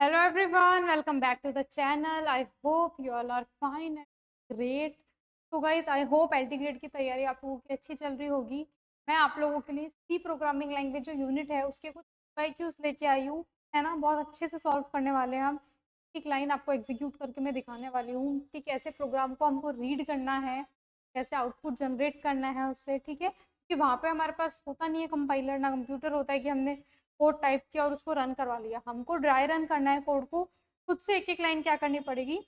Hello everyone, welcome back to the channel. I hope you all are fine and great. तो guys, I hope LT grade की तैयारी आप लोगों की अच्छी चल रही होगी। मैं आप लोगों के लिए सी प्रोग्रामिंग लैंग्वेज जो यूनिट है उसके कुछ क्यूज लेके आई हूँ, है ना। बहुत अच्छे से सॉल्व करने वाले हैं हम। एक लाइन आपको एग्जीक्यूट करके मैं दिखाने वाली हूँ कि कैसे प्रोग्राम को हमको रीड करना है, कैसे आउटपुट जनरेट करना है उससे, ठीक है। क्योंकि वहाँ पे हमारे पास होता नहीं है कंपाइलर, ना कंप्यूटर होता है कि हमने कोड टाइप किया और उसको रन करवा लिया। हमको ड्राई रन करना है कोड को, खुद से एक एक लाइन क्या करनी पड़ेगी,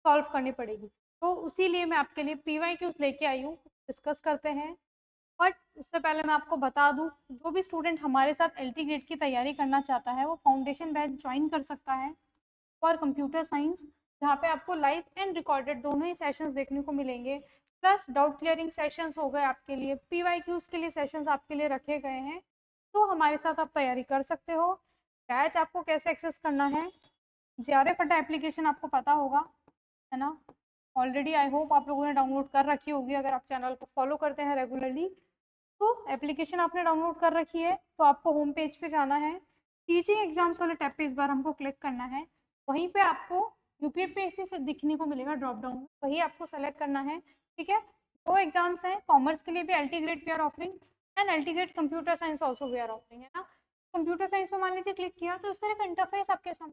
सॉल्व करनी पड़ेगी। तो उसी लिए मैं आपके लिए PYQs लेके आई हूँ, डिस्कस करते हैं। बट उससे पहले मैं आपको बता दूँ, जो भी स्टूडेंट हमारे साथ LT ग्रेड की तैयारी करना चाहता है वो फाउंडेशन बैच ज्वाइन कर सकता है फॉर कंप्यूटर साइंस, जहाँ पे आपको लाइव एंड रिकॉर्डेड दोनों ही सेशंस देखने को मिलेंगे। प्लस डाउट क्लियरिंग सेशंस हो गए आपके लिए, PYQs के लिए सेशंस आपके लिए रखे गए हैं। तो हमारे साथ आप तैयारी कर सकते हो। बैच आपको कैसे एक्सेस करना है, JRF अड्डा एप्लीकेशन आपको पता होगा, है ना। ऑलरेडी आई होप आप लोगों ने डाउनलोड कर रखी होगी, अगर आप चैनल को फॉलो करते हैं रेगुलरली। तो एप्लीकेशन आपने डाउनलोड कर रखी है तो आपको होम पेज पे जाना है, टीचिंग एग्जाम्स वाले टैब पे इस बार हमको क्लिक करना है। वहीं पे आपको UPSC से दिखने को मिलेगा ड्रॉप डाउन में, वही आपको सेलेक्ट करना है, ठीक है। दो एग्जाम्स हैं, कॉमर्स के लिए भी LT grade we are offering and LT grade computer science also we are offering, है ना। कंप्यूटर साइंस में मान लीजिए क्लिक किया तो इस तरह का इंटरफेस आपके सामने,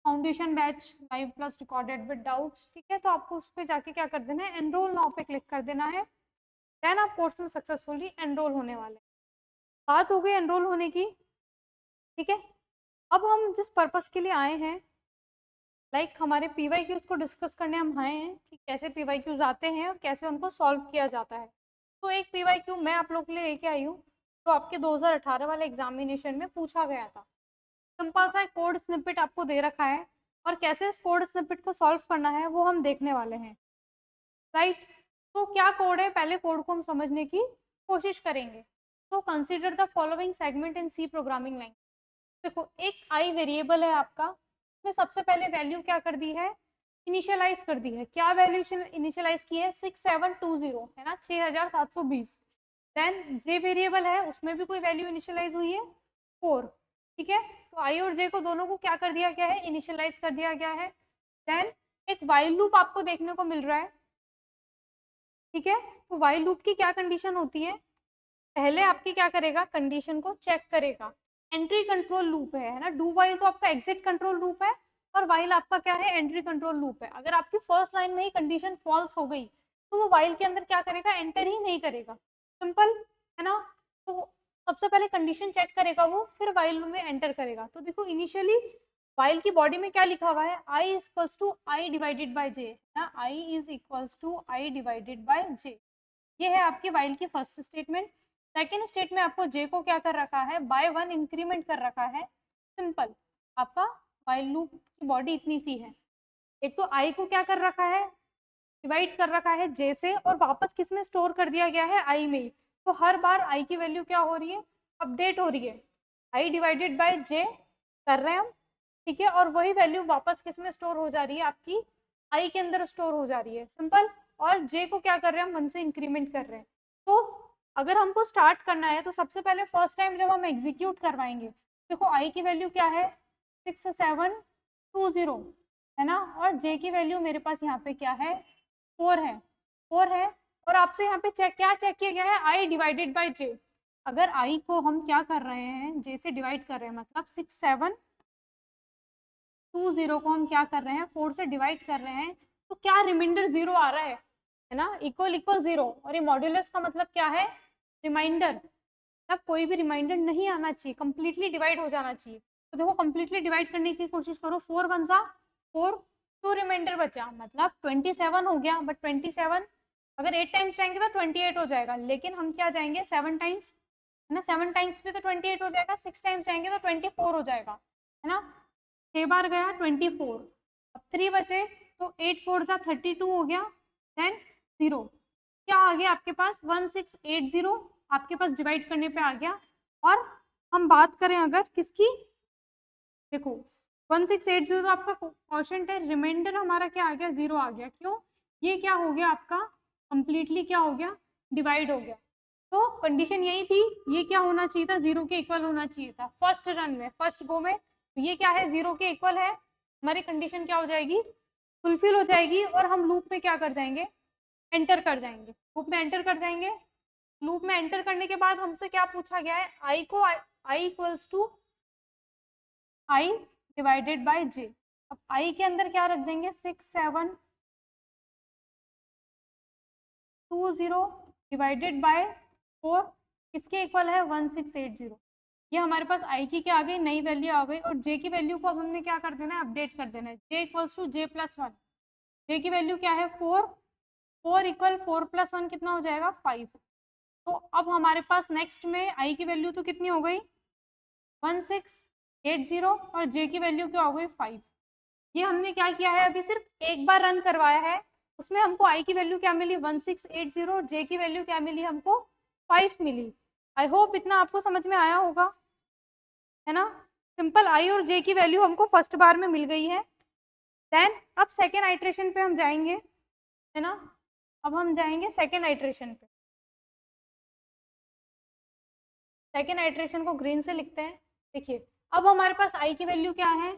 foundation batch live plus recorded with doubts, ठीक है। तो आपको उस पर जाके क्या कर देना है, एनरोल नाउ पे क्लिक कर देना है। देन आप कोर्स में सक्सेसफुली एनरोल होने वाले हैं। बात हो गई एनरोल होने की, ठीक है। अब हम जिस पर्पस के लिए आए हैं, हमारे PYQs को डिस्कस करने हम आए हैं कि कैसे PYQs आते हैं और कैसे उनको सॉल्व किया जाता है। तो एक PYQ मैं आप लोग के लिए लेके आई हूँ, तो आपके 2018 वाले एग्जामिनेशन में पूछा गया था। सिंपल सा कोड स्निपेट आपको दे रखा है और कैसे इस कोड स्निपेट को सॉल्व करना है वो हम देखने वाले हैं, राइट। तो क्या कोड है, पहले कोड को हम समझने की कोशिश करेंगे। तो consider the following segment in C programming language. देखो, एक आई वेरिएबल है आपका, मैं सबसे पहले वैल्यू क्या कर दी है, इनिशियलाइज कर दी है। क्या वैल्यू इनिशियलाइज की है, 6720, है ना, 6720। देन जे वेरिएबल है, उसमें भी कोई वैल्यू इनिशियलाइज हुई है, 4, ठीक है। तो आई और जे को दोनों को क्या कर दिया गया है, इनिशियलाइज कर दिया गया है। देन एक वाइल लूप आपको देखने को मिल रहा है, ठीक है। तो वाइल लूप की क्या कंडीशन होती है, पहले आपकी क्या करेगा, कंडीशन को चेक करेगा। एंट्री कंट्रोल लूप है ना। डू वाइल तो आपका एग्जिट कंट्रोल लूप है और वाइल आपका क्या है, एंट्री कंट्रोल लूप है। अगर आपकी फर्स्ट लाइन में ही कंडीशन फॉल्स हो गई तो वो वाइल के अंदर क्या करेगा, एंटर ही नहीं करेगा। सिंपल, है ना। तो सबसे पहले कंडीशन चेक करेगा वो, फिर वाइल में एंटर करेगा। तो देखो, इनिशियली वाइल की बॉडी में क्या लिखा हुआ है, i is equals to I divided by J, ना, i is equals to I divided by J. ये है आपकी वाइल की फर्स्ट स्टेटमेंट। सेकेंड स्टेट में आपको जे को क्या कर रखा है, बाय 1 इंक्रीमेंट कर रखा है। सिंपल, आपका वाइल लूप की बॉडी इतनी सी है। एक तो आई को क्या कर रखा है, डिवाइड कर रखा है जे से, और वापस किस में स्टोर कर दिया गया है, आई में ही। तो हर बार आई की वैल्यू क्या हो रही है, अपडेट हो रही है। आई डिवाइडेड बाय जे कर रहे हैं हम, ठीक है। और वही वैल्यू वापस किस में स्टोर हो जा रही है, आपकी आई के अंदर स्टोर हो जा रही है। सिंपल। और जे को क्या कर रहे हैं हम, 1 से इंक्रीमेंट कर रहे हैं। तो अगर हमको स्टार्ट करना है तो सबसे पहले फर्स्ट टाइम जब हम एग्जीक्यूट करवाएंगे, देखो आई की वैल्यू क्या है, 6720, है ना। और जे की वैल्यू मेरे पास यहाँ पे क्या है, 4 है, 4 है। और आपसे यहाँ पे क्या चेक किया गया है, आई डिवाइडेड बाई जे। अगर आई को हम क्या कर रहे हैं, जे से डिवाइड कर रहे हैं, मतलब 6720 को हम क्या कर रहे हैं, 4 से डिवाइड कर रहे हैं, तो क्या रिमाइंडर 0 आ रहा है ना, इक्वल इक्वल 0। और ये मॉड्यूलस का मतलब क्या है, रिमाइंडर। तब कोई भी रिमाइंडर नहीं आना चाहिए, कंप्लीटली डिवाइड हो जाना चाहिए। तो देखो, कंप्लीटली डिवाइड करने की कोशिश करो, 4 1 जा 4, 2 रिमाइंडर बचा, मतलब 27 हो गया। बट 27 अगर 8 टाइम्स जाएंगे तो 28 हो जाएगा, लेकिन हम क्या जाएंगे 7 टाइम्स, है ना। 7 टाइम्स भी तो 28 हो जाएगा, 6 टाइम्स जाएंगे तो 24 हो जाएगा, है ना। 6 बार गया 24, अब 3 बचे, तो 8 4 जा 32 हो गया। देन 0 क्या आ गया आपके पास, 1680 आपके पास डिवाइड करने पे आ गया। और हम बात करें अगर किसकी, देखो 1680 तो आपका क्वोशंट है, रिमाइंडर हमारा क्या आ गया, 0 आ गया। क्यों, ये क्या हो गया आपका, कंप्लीटली क्या हो गया, डिवाइड हो गया। तो कंडीशन यही थी, ये क्या होना चाहिए था, 0 के इक्वल होना चाहिए था फर्स्ट रन में, फर्स्ट गो में। तो ये क्या है, 0 के इक्वल है, हमारी कंडीशन क्या हो जाएगी, फुलफिल हो जाएगी। और हम लूप में क्या कर जाएंगे, एंटर कर जाएंगे, लूप में एंटर कर जाएंगे। लूप में एंटर करने के बाद हमसे क्या पूछा गया है, आई को I equals to I divided by J. अब आई के अंदर क्या रख देंगे, 6720 डिवाइडेड बाय 4, किसके इक्वल है, 1680। ये हमारे पास आई की क्या आ गई, नई वैल्यू आ गई। और जे की वैल्यू को अब हमने क्या कर देना है, अपडेट कर देना है। जे इक्वल्स टू जे प्लस 1, जे की वैल्यू क्या है 4, 4 इक्वल 4 प्लस 1 कितना हो जाएगा 5। तो अब हमारे पास नेक्स्ट में आई की वैल्यू तो कितनी हो गई 1680 और जे की वैल्यू क्या हो गई 5। ये हमने क्या किया है, अभी सिर्फ एक बार रन करवाया है, उसमें हमको आई की वैल्यू क्या मिली 1680 और जे की वैल्यू क्या मिली हमको 5 मिली। आई होप इतना आपको समझ में आया होगा, है ना। सिंपल आई और जे की वैल्यू हमको फर्स्ट बार में मिल गई है। देन अब सेकेंड आइट्रेशन पे हम जाएंगे, है ना। अब हम जाएंगे सेकेंड आइट्रेशन पे। सेकेंड आइट्रेशन को ग्रीन से लिखते हैं। देखिए अब हमारे पास आई की वैल्यू क्या है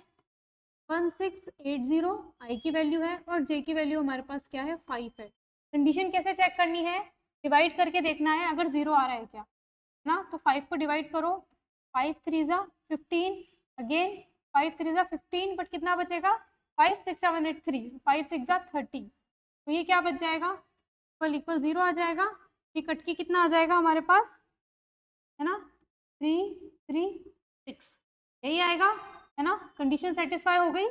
1680 आई की वैल्यू है और जे की वैल्यू हमारे पास क्या है 5 है। कंडीशन कैसे चेक करनी है, डिवाइड करके देखना है अगर 0 आ रहा है क्या, ना। तो 5 को डिवाइड करो, 5 3 ज़ा 15, अगेन 5 3 ज़ा 15, बट कितना बचेगा 5 6 7 8 3, 5 6 ज़ा 30। तो ये क्या बच जाएगा, इक्वल इक्वल 0 आ जाएगा। ये कट के कितना आ जाएगा हमारे पास, है ना, 3 3 6, यही आएगा, है ना। कंडीशन सेटिस्फाई हो गई,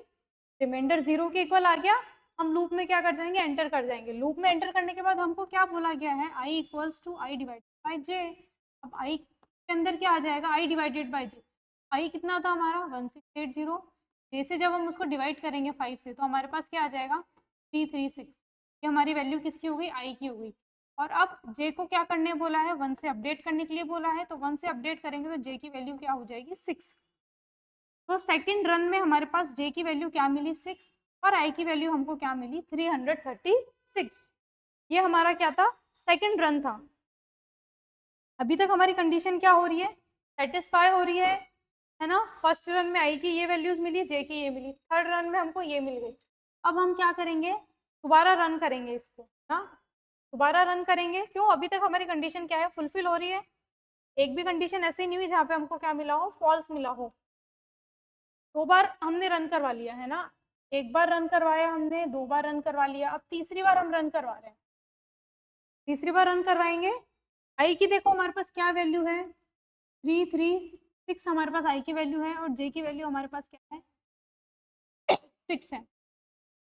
रिमाइंडर 0 के इक्वल आ गया। हम लूप में क्या कर जाएंगे, एंटर कर जाएंगे। लूप में एंटर करने के बाद हमको क्या बोला गया है, I equals to I divided by J. अब आई के अंदर क्या आ जाएगा, आई डिवाइडेड बाई जे। आई कितना था हमारा 1680, जे से जब हम उसको डिवाइड करेंगे 5 से तो हमारे पास क्या आ जाएगा 336। ये हमारी वैल्यू किसकी हो गई, आई की हो गई। और अब जे को क्या करने बोला है, 1 से अपडेट करने के लिए बोला है, तो 1 से अपडेट करेंगे तो जे की वैल्यू क्या हो जाएगी 6। तो सेकंड रन में हमारे पास जे की वैल्यू क्या मिली 6 और आई की वैल्यू हमको क्या मिली 336। ये हमारा क्या था, सेकंड रन था। अभी तक हमारी कंडीशन क्या हो रही है, सेटिस्फाई हो रही है ना। फर्स्ट रन में आई की ये वैल्यूज मिली, जे की ये मिली, थर्ड रन में हमको ये मिल गई। अब हम क्या करेंगे, दोबारा रन करेंगे इसको, ना। दोबारा रन करेंगे, क्यों, अभी तक हमारी कंडीशन क्या है, फुलफिल हो रही है। एक भी कंडीशन ऐसे नहीं हुई जहाँ पे हमको क्या मिला हो, फॉल्स मिला हो। 2 बार हमने रन करवा लिया, है ना। एक बार रन करवाया हमने, 2 बार रन करवा लिया, अब तीसरी बार हम रन करवा रहे हैं। तीसरी बार रन करवाएंगे, आई की देखो हमारे पास क्या वैल्यू है 336, हमारे पास आई की वैल्यू है और जे की वैल्यू हमारे पास क्या है 6 है।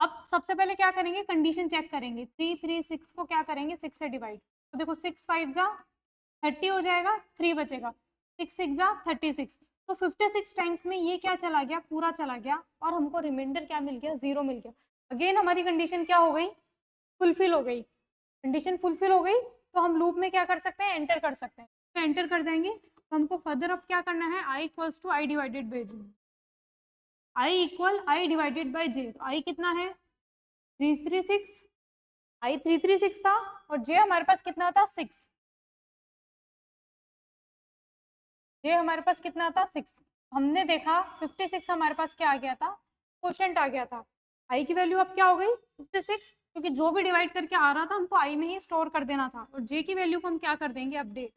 अब सबसे पहले क्या करेंगे, कंडीशन चेक करेंगे। 336 को क्या करेंगे 6 से डिवाइड, तो देखो 6 5 जा 30 हो जाएगा, 3 बचेगा, 6 6 जा 36। तो 56 टाइम्स में ये क्या चला गया, पूरा चला गया और हमको रिमाइंडर क्या मिल गया 0 मिल गया। अगेन हमारी कंडीशन क्या हो गई, फुलफिल हो गई। कंडीशन फुलफिल हो गई तो हम लूप में क्या कर सकते हैं, एंटर कर सकते हैं। तो एंटर कर जाएंगे तो हमको फर्दर अब क्या करना है, I equals to I divided by J. I equal I divided by J, I कितना है 336, आई 336 था और जे हमारे पास कितना था 6, जे हमारे पास कितना था 6। हमने देखा 56 हमारे पास क्या आ गया था, क्वोशंट आ गया था। आई की वैल्यू अब क्या हो गई 56, क्योंकि जो भी डिवाइड करके आ रहा था हमको आई में ही स्टोर कर देना था। और जे की वैल्यू को हम क्या कर देंगे, अपडेट।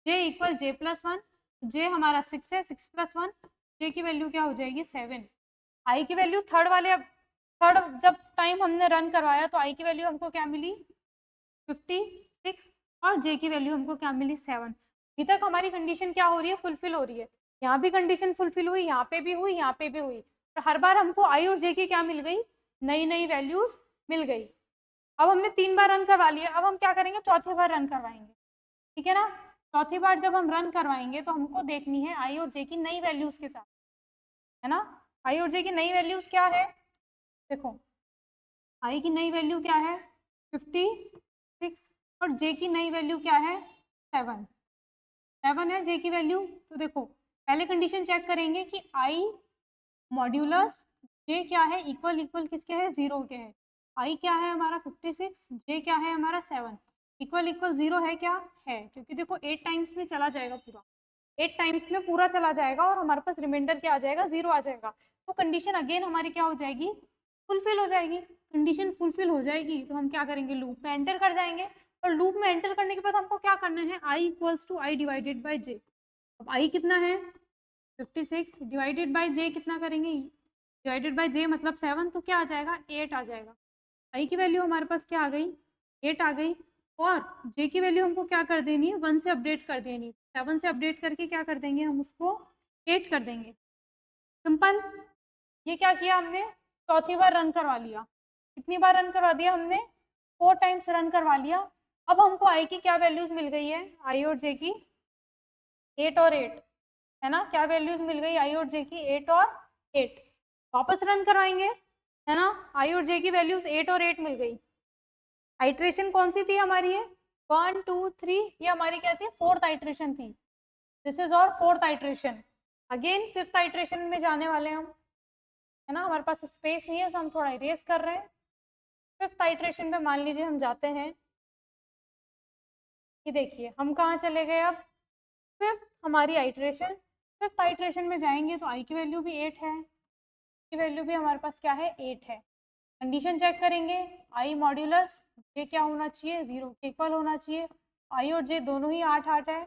जे इक्वल जे प्लस 1, जे हमारा 6 है, 6 प्लस 1, जे की वैल्यू क्या हो जाएगी 7। आई की वैल्यू थर्ड जब टाइम हमने रन करवाया तो आई की वैल्यू हमको क्या मिली 56 और जे की वैल्यू हमको क्या मिली 7। अभी तक हमारी कंडीशन क्या हो रही है, फुलफिल हो रही है। यहाँ भी कंडीशन फुलफिल हुई, यहाँ पे भी हुई, यहाँ पे भी हुई। तो हर बार हमको आई और जे की क्या मिल गई, नई नई वैल्यूज मिल गई। अब हमने 3 बार रन करवा लिया, अब हम क्या करेंगे, चौथी बार रन करवाएंगे, ठीक है ना। चौथी बार जब हम रन करवाएंगे तो हमको देखनी है आई और जे की नई वैल्यूज के साथ, है ना। आई और जे की नई वैल्यूज क्या है, देखो आई की नई वैल्यू क्या है 56 और जे की नई वैल्यू क्या है 7 है जे की वैल्यू। तो देखो पहले कंडीशन चेक करेंगे कि आई मॉड्यूलस जे क्या है, इक्वल इक्वल किसके है 0 के है। आई क्या है हमारा 56, जे क्या है हमारा 7, इक्वल इक्वल 0 है क्या, है, क्योंकि देखो 8 टाइम्स में चला जाएगा पूरा। 8 टाइम्स में पूरा चला जाएगा और हमारे पास रिमाइंडर क्या आ जाएगा, 0 आ जाएगा। तो कंडीशन अगेन हमारी क्या हो जाएगी, फुलफिल हो जाएगी। कंडीशन फुलफिल हो जाएगी तो हम क्या करेंगे, लूप में एंटर कर जाएंगे। और लूप में एंटर करने के बाद हमको क्या करना है, I equals to I divided by J. अब आई कितना है 56 डिवाइडेड बाई जे कितना करेंगे, डिवाइडेड बाई जे मतलब 7, तो क्या आ जाएगा 8 आ जाएगा। आई की वैल्यू हमारे पास क्या आ गई 8 आ गई। और जे की वैल्यू हमको क्या कर देनी है 1 से अपडेट कर देनी है। 7 से अपडेट करके क्या कर देंगे हम उसको 8 कर देंगे। सिंपल। ये क्या किया हमने, चौथी बार रन करवा लिया। कितनी बार रन करवा दिया हमने, 4 टाइम्स रन करवा लिया। अब हमको आई की क्या वैल्यूज मिल गई है, आई और जे की 8 और 8 है ना, क्या वैल्यूज मिल गई आई और जे की 8 और 8। वापस रन करवाएंगे है ना, आई और जे की वैल्यूज 8 और 8 मिल गई। आइट्रेशन कौन सी थी हमारी, है 1 2 3, ये हमारी क्या थी, 4th आइट्रेशन थी। दिस इज और 4th iteration. Again 5th iteration में जाने वाले हम, है ना, हमारे पास स्पेस नहीं है तो हम थोड़ा इरेज कर रहे हैं। 5th आइट्रेशन में मान लीजिए हम जाते हैं, ये देखिए हम कहाँ चले गए अब, 5th हमारी आइट्रेशन। 5th आइट्रेशन में जाएंगे तो आई की वैल्यू भी 8 है, की वैल्यू भी हमारे पास क्या है 8 है। कंडीशन चेक करेंगे, आई मॉड्यूलस जे क्या होना चाहिए, 0 के इक्वल होना चाहिए। आई और जे दोनों ही 8 8 है,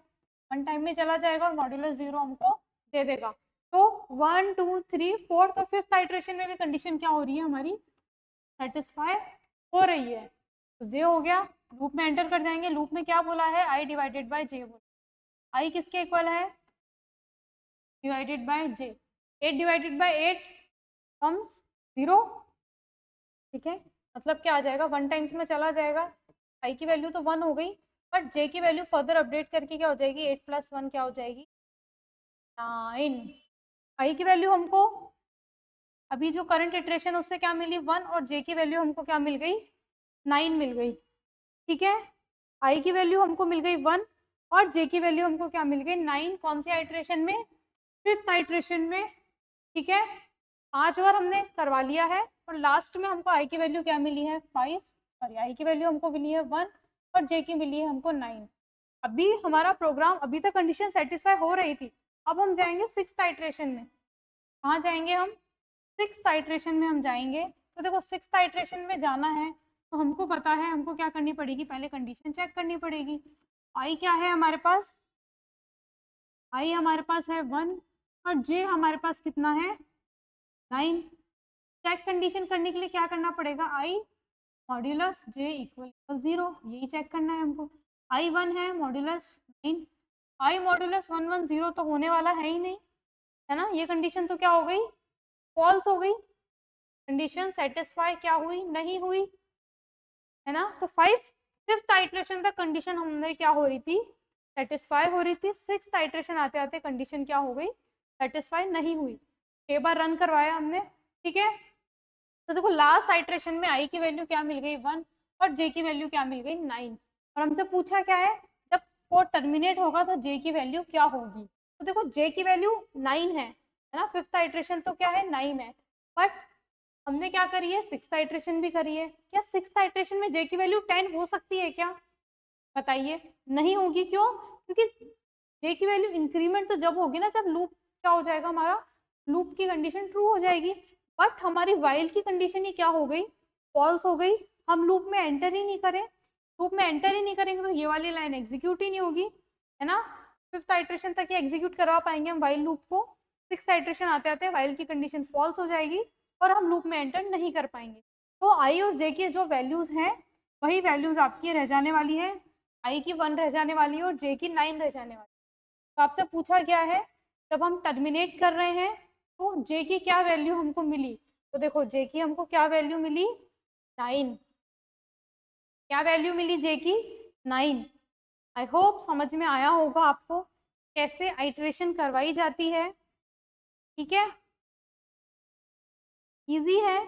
1 टाइम में चला जाएगा और मॉड्यूलस 0 हमको दे देगा। तो 1 2 3 4th और 5th आइट्रेशन में भी कंडीशन क्या हो रही है हमारी, सेटिस्फाई हो रही है। तो जे हो गया, लूप में एंटर कर जाएंगे। लूप में क्या बोला है, आई डिवाइडेड बाय जे बोला। आई किसके इक्वल है, divided by J. 8 divided by 8 comes 0, ठीक है, मतलब क्या आ जाएगा 1 टाइम्स में चला जाएगा। आई की वैल्यू तो 1 हो गई, बट जे की वैल्यू फर्दर अपडेट करके क्या हो जाएगी, 8 + 1 क्या हो जाएगी 9। आई की वैल्यू हमको अभी जो करंट इटरेशन उससे क्या मिली 1, और जे की वैल्यू हमको क्या मिल गई 9 मिल गई, ठीक है। आई की वैल्यू हमको मिल गई 1 और जे की वैल्यू हमको क्या मिल गई 9। कौन सी आइट्रेशन में, 5th आइट्रेशन में, ठीक है। 5 बार हमने करवा लिया है और लास्ट में हमको आई की वैल्यू क्या मिली है 5, सॉरी आई की वैल्यू हमको मिली है 1 और जे की मिली है हमको 9। अभी हमारा प्रोग्राम, अभी तक कंडीशन सेटिस्फाई हो रही थी, अब हम जाएंगे 6th आइट्रेशन में। कहाँ जाएंगे हम, 6th आइट्रेशन में हम जाएंगे। तो देखो 6th आइट्रेशन में जाना है तो हमको पता है हमको क्या करनी पड़ेगी, पहले कंडीशन चेक करनी पड़ेगी। आई क्या है हमारे पास, आई हमारे पास है 1 और जे हमारे पास कितना है 9। चेक कंडीशन करने के लिए क्या करना पड़ेगा, आई मॉड्यूलस जे इक्वल 0, यही चेक करना है हमको। आई 1 है, मॉड्यूलस 9, आई मॉड्यूलस 1 1 0 तो होने वाला है ही नहीं, है ना। ये कंडीशन तो क्या हो गई, फॉल्स हो गई, कंडीशन सेटिस्फाई क्या हुई, नहीं हुई, है ना। तो 5th आइट्रेशन तक कंडीशन हमने क्या हो रही थी, सेटिस्फाई हो रही थी। 6th आइट्रेशन आते आते कंडीशन क्या हो गई, सेटिस्फाई नहीं हुई। 6 बार रन करवाया हमने, ठीक है। तो देखो लास्ट आइट्रेशन में आई की वैल्यू क्या मिल गई 1 और जे की वैल्यू क्या मिल गई 9। और हमसे पूछा क्या है, जब कोड टर्मिनेट होगा तो जे की वैल्यू क्या होगी। तो देखो जे की वैल्यू 9 है ना, 5th आइट्रेशन तो क्या है 9 है, बट हमने क्या करी है 6th आइट्रेशन भी करी है। क्या 6th आइट्रेशन में जे की वैल्यू 10 हो सकती है क्या, बताइए। नहीं होगी, क्यों, क्योंकि जे की वैल्यू इंक्रीमेंट तो जब होगी ना जब लूप क्या हो जाएगा हमारा, लूप की कंडीशन ट्रू हो जाएगी। बट हमारी वाइल की कंडीशन ही क्या हो गई, फॉल्स हो गई। हम लूप में एंटर ही नहीं करें, लूप में एंटर ही नहीं करेंगे तो ये वाली लाइन एग्जीक्यूट ही नहीं होगी, है ना। 5th आइट्रेशन तक ये एग्जीक्यूट करवा पाएंगे हम वाइल लूप को। 6th आइट्रेशन आते आते वाइल की कंडीशन फॉल्स हो जाएगी और हम लूप में एंटर नहीं कर पाएंगे। तो आई और जे की जो वैल्यूज हैं वही वैल्यूज आपकी रह जाने वाली है। आई की 1 रह जाने वाली है और जे की 9 रह जाने वाली है। तो आपसे पूछा गया है जब हम टर्मिनेट कर रहे हैं तो जे की क्या वैल्यू हमको मिली, तो देखो जे की हमको क्या वैल्यू मिली 9, क्या वैल्यू मिली जे की 9। आई होप समझ में आया होगा आपको कैसे आइट्रेशन करवाई जाती है, ठीक है। इजी है,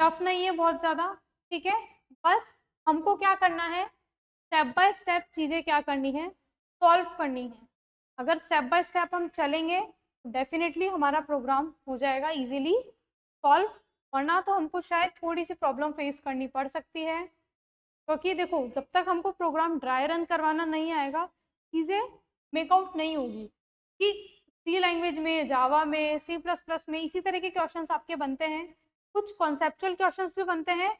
टफ नहीं है बहुत ज़्यादा, ठीक है। बस हमको क्या करना है, स्टेप बाय स्टेप चीज़ें क्या करनी है, सॉल्व करनी है। अगर स्टेप बाय स्टेप हम चलेंगे तो डेफिनेटली हमारा प्रोग्राम हो जाएगा इजीली सॉल्व, वरना तो हमको शायद थोड़ी सी प्रॉब्लम फेस करनी पड़ सकती है। क्योंकि देखो जब तक हमको प्रोग्राम ड्राई रन करवाना नहीं आएगा चीज़ें मेकआउट नहीं होगी। कि सी लैंग्वेज में, जावा में, सी प्लस प्लस में इसी तरह के क्वेश्चंस आपके बनते हैं, कुछ कॉन्सेप्चुअल क्वेश्चंस भी बनते हैं,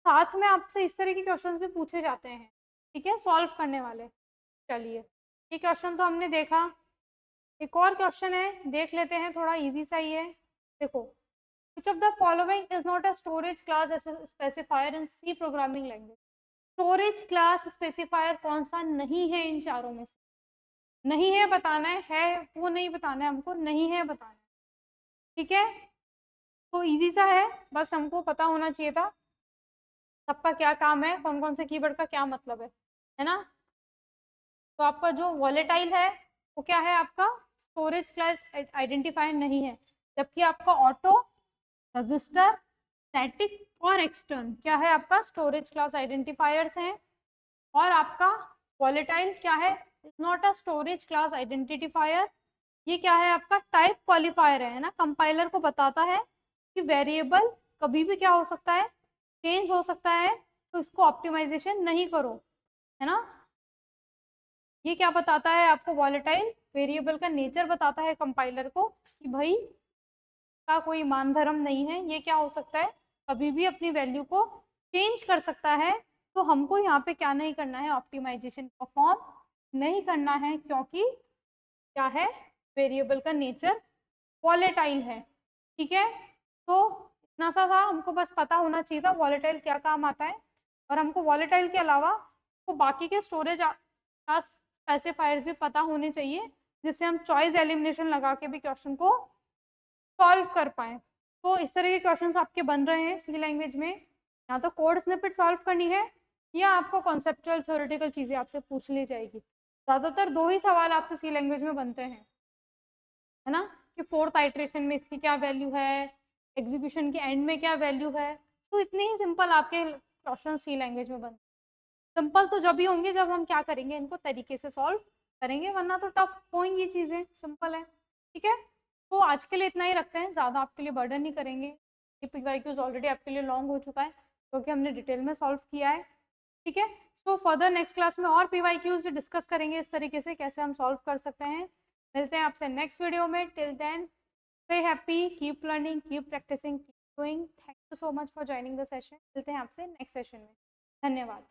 साथ में आपसे इस तरह के क्वेश्चंस भी पूछे जाते हैं, ठीक है, सॉल्व करने वाले। चलिए, ये क्वेश्चन तो हमने देखा। एक और क्वेश्चन है, देख लेते हैं, थोड़ा इजी सा ही है। देखो, which of the following is not a storage class as a specifier in C programming language? Storage class specifier कौन सा नहीं है इन चारों में से? नहीं है बताना है वो नहीं बताना है हमको, नहीं है बताना है, ठीक है। तो इजी सा है, बस हमको पता होना चाहिए था सबका क्या काम है, कौन कौन से कीवर्ड का क्या मतलब है ना। तो आपका जो वॉलेटाइल है वो क्या है, आपका स्टोरेज क्लास आइडेंटिफायर नहीं है, जबकि आपका ऑटो, रजिस्टर, स्टैटिक और एक्सटर्न क्या है, आपका स्टोरेज क्लास आइडेंटिफायर्स हैं। और आपका वॉलेटाइल क्या है, is not a storage class identifier, ये क्या है, आपका टाइप क्वालिफायर है ना। कंपाइलर को बताता है कि वेरिएबल कभी भी क्या हो सकता है, चेंज हो सकता है, तो इसको ऑप्टिमाइजेशन नहीं करो, है ना। ये क्या बताता है आपको, वॉलेटाइल वेरिएबल का नेचर बताता है कंपाइलर को कि भाई का कोई मान धर्म नहीं है, ये क्या हो सकता है, कभी भी अपनी वैल्यू को चेंज कर सकता है। तो हमको यहाँ पे क्या नहीं करना है, ऑप्टिमाइजेशन परफॉर्म नहीं करना है, क्योंकि क्या है, वेरिएबल का नेचर वॉलेटाइल है, ठीक है। तो इतना सा था, हमको बस पता होना चाहिए था वॉलेटाइल क्या काम आता है, और हमको वॉलेटाइल के अलावा तो बाकी के स्टोरेज स्पेसिफायर्स भी पता होने चाहिए, जिससे हम चॉइस एलिमिनेशन लगा के भी क्वेश्चन को सॉल्व कर पाए। तो इस तरह के क्वेश्चंस आपके बन रहे हैं सी लैंग्वेज में, या तो कोड स्निपेट सॉल्व करनी है, या आपको कॉन्सेप्चुअल थ्योरेटिकल चीज़ें आपसे पूछ ली जाएगी। ज़्यादातर दो ही सवाल आपसे सी लैंग्वेज में बनते हैं, है ना, कि फोर्थ आइट्रेशन में इसकी क्या वैल्यू है, एग्जीक्यूशन के एंड में क्या वैल्यू है। तो इतने ही सिंपल आपके क्वेश्चन सी लैंग्वेज में बनते हैं। सिंपल तो जब भी होंगे जब हम क्या करेंगे, इनको तरीके से सॉल्व करेंगे, वरना तो टफ होंगी चीज़ें, सिंपल है, ठीक है। तो आज के लिए इतना ही रखते हैं, ज़्यादा आपके लिए बर्डन नहीं करेंगे। ये PYQs ऑलरेडी आपके लिए लॉन्ग हो चुका है, क्योंकि हमने डिटेल में सॉल्व किया है, ठीक है। सो फर्दर नेक्स्ट क्लास में और PYQs भी डिस्कस करेंगे इस तरीके से, कैसे हम सॉल्व कर सकते हैं। मिलते हैं आपसे नेक्स्ट वीडियो में। Till then stay happy, keep learning, keep practising, keep doing. Thank you so much for joining the session. मिलते हैं आपसे नेक्स्ट सेशन में। धन्यवाद।